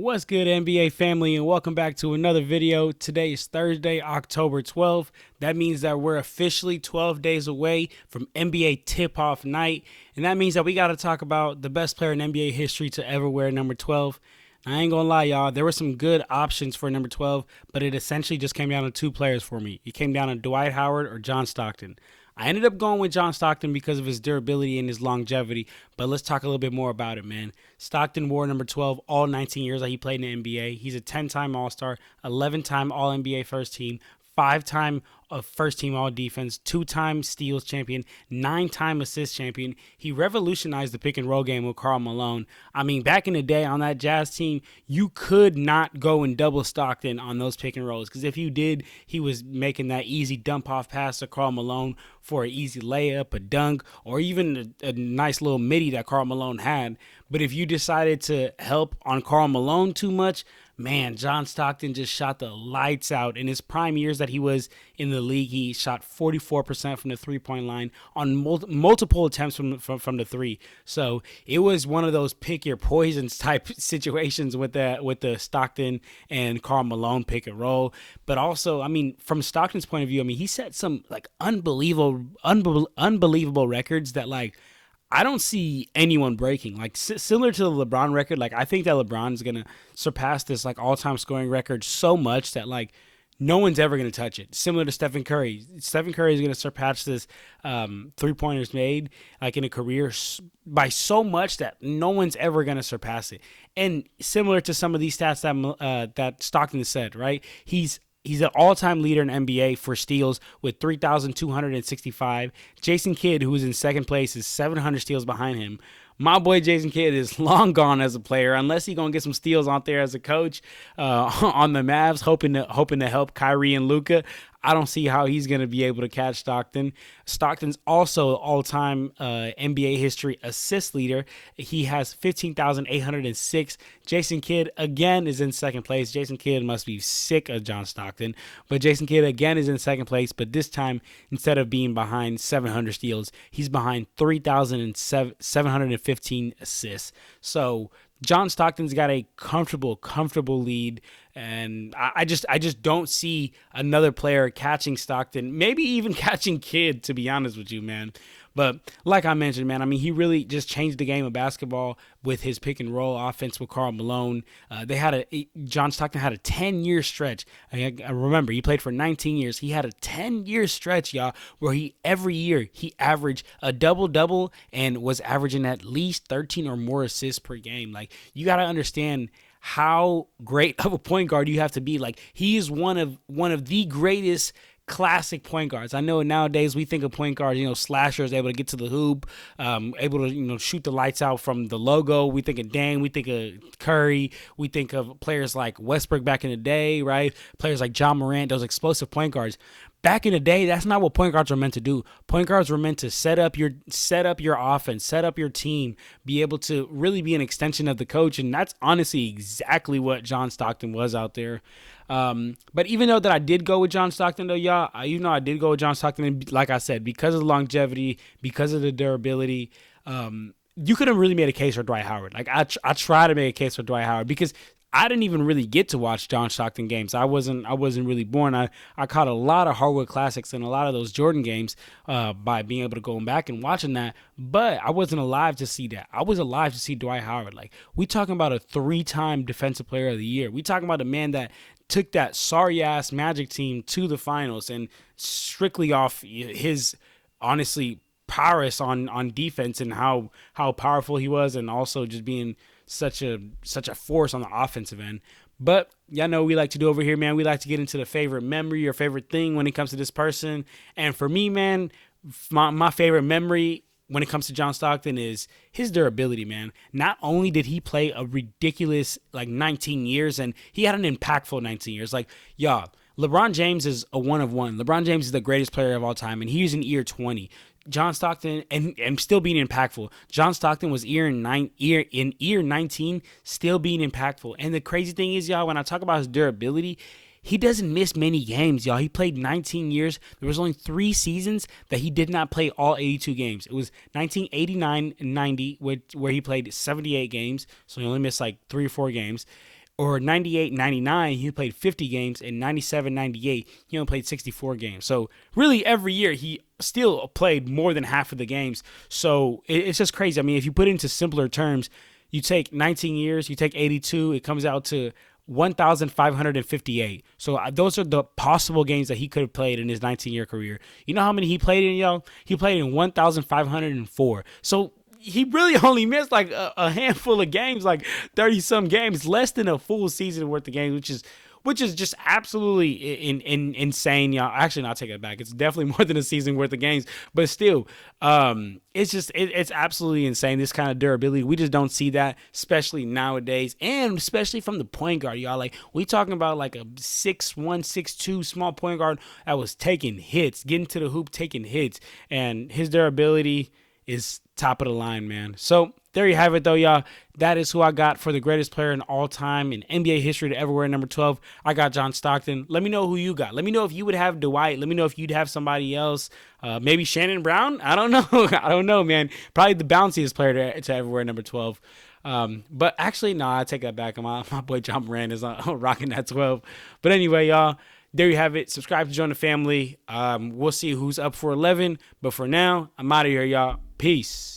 What's good, NBA family, and welcome back to another video. Today is Thursday, October 12th. That means that we're officially 12 days away from NBA tip-off night, and that means that we got to talk about the best player in NBA history to ever wear number 12. I ain't gonna lie, y'all, there were some good options for number 12, but it essentially just came down to two players for me. It came down to Dwight Howard or John Stockton. I ended up going with John Stockton because of his durability and his longevity, but let's talk a little bit more about it, man. Stockton wore number 12 all 19 years that he played in the NBA. He's a 10-time All-Star, 11-time All-NBA first team, 5-time first team all defense, 2-time steals champion, 9-time assist champion. He revolutionized the pick and roll game with Karl Malone. I mean, back in the day on that Jazz team, you could not go and double Stockton on those pick and rolls, because if you did, he was making that easy dump off pass to Karl Malone for an easy layup, a dunk, or even a nice little midi that Karl Malone had. But if you decided to help on Karl Malone too much, man, John Stockton just shot the lights out. In his prime years that he was in the league, he shot 44% from the three-point line on multiple attempts from the three. So it was one of those pick your poisons type situations with the Stockton and Karl Malone pick and roll. But also, I mean, from Stockton's point of view, I mean, he set some like unbelievable records that like I don't see anyone breaking. Like similar to the LeBron record, like I think that LeBron's gonna surpass this like all-time scoring record so much that like no one's ever gonna touch it. Similar to Stephen Curry. Stephen Curry is gonna surpass this three-pointers made like in a career by so much that no one's ever gonna surpass it. And similar to some of these stats that Stockton said, right? He's an all-time leader in NBA for steals with 3,265. Jason Kidd, who is in second place, is 700 steals behind him. My boy Jason Kidd is long gone as a player, unless he's gonna get some steals out there as a coach on the Mavs, hoping to help Kyrie and Luka. I don't see how he's going to be able to catch Stockton. Stockton's also all-time NBA history assist leader. He has 15,806. Jason Kidd, again, is in second place. Jason Kidd must be sick of John Stockton. But Jason Kidd, again, is in second place. But this time, instead of being behind 700 steals, he's behind 3,715 assists. So John Stockton's got a comfortable lead, and I just don't see another player catching Stockton, maybe even catching Kidd, to be honest with you, man. But like I mentioned, man, I mean, he really just changed the game of basketball with his pick and roll offense with Karl Malone. John Stockton had a 10-year stretch. I remember he played for 19 years. He had a 10-year stretch, y'all, where every year he averaged a double-double and was averaging at least 13 or more assists per game. Like, you got to understand how great of a point guard you have to be. Like, he is one of the greatest classic point guards. I know nowadays we think of point guards, slashers, able to get to the hoop, able to, shoot the lights out from the logo. We think of Dame, we think of Curry, we think of players like Westbrook back in the day, right? Players like John Morant, those explosive point guards. Back in the day, that's not what point guards were meant to do. Point guards were meant to set up your offense, set up your team, be able to really be an extension of the coach, and that's honestly exactly what John Stockton was out there. But even though that I did go with John Stockton, though, y'all, I did go with John Stockton, and like I said, because of the longevity, because of the durability, you could have really made a case for Dwight Howard. Like I try to make a case for Dwight Howard because I didn't even really get to watch John Stockton games. I wasn't really born. I caught a lot of Hardwood Classics and a lot of those Jordan games by being able to go back and watching that. But I wasn't alive to see that. I was alive to see Dwight Howard. Like, we talking about a 3-time Defensive Player of the Year. We talking about a man that took that sorry-ass Magic team to the finals, and strictly off his, honestly, prowess on defense and how powerful he was, and also just being such a force on the offensive end. But y'all know what we like to do over here, man. We like to get into the favorite memory or favorite thing when it comes to this person. And for me, man, my favorite memory when it comes to John Stockton is his durability, man. Not only did he play a ridiculous 19 years, and he had an impactful 19 years. Like, y'all, LeBron James is a one of one. LeBron James is the greatest player of all time, and he's in year 20. John Stockton, and still being impactful. John Stockton was in year 19, still being impactful. And the crazy thing is, y'all, when I talk about his durability, he doesn't miss many games, y'all. He played 19 years. There was only 3 seasons that he did not play all 82 games. It was 1989 and 90, where he played 78 games, so he only missed 3 or 4 games. Or 98-99, he played 50 games. And 97-98, he only played 64 games. So really every year he still played more than half of the games. So it's just crazy. I mean, if you put it into simpler terms, you take 19 years, you take 82, it comes out to 1,558. So those are the possible games that he could have played in his 19-year career. You know how many he played in, y'all? He played in 1,504. So he really only missed like a handful of games, like 30 some games, less than a full season worth of games, which is just absolutely insane, y'all. Actually, not take it back. It's definitely more than a season worth of games, but still, it's absolutely insane. This kind of durability, we just don't see that, especially nowadays, and especially from the point guard, y'all. Like we talking about like a 6'1", 6'2" small point guard that was taking hits, getting to the hoop, taking hits, and his durability is top of the line, man. So there you have it, though, y'all. That is who I got for the greatest player in all time in NBA history to ever wear number 12. I got John Stockton. Let me know who you got. Let me know if you would have Dwight. Let me know if you'd have somebody else. Maybe Shannon Brown. I don't know. I don't know, man. Probably the bounciest player to ever wear number 12. But actually, no, I take that back. My boy John Moran is rocking that 12. But anyway, y'all, there you have it. Subscribe to join the family. We'll see who's up for 11. But for now, I'm out of here, y'all. Peace.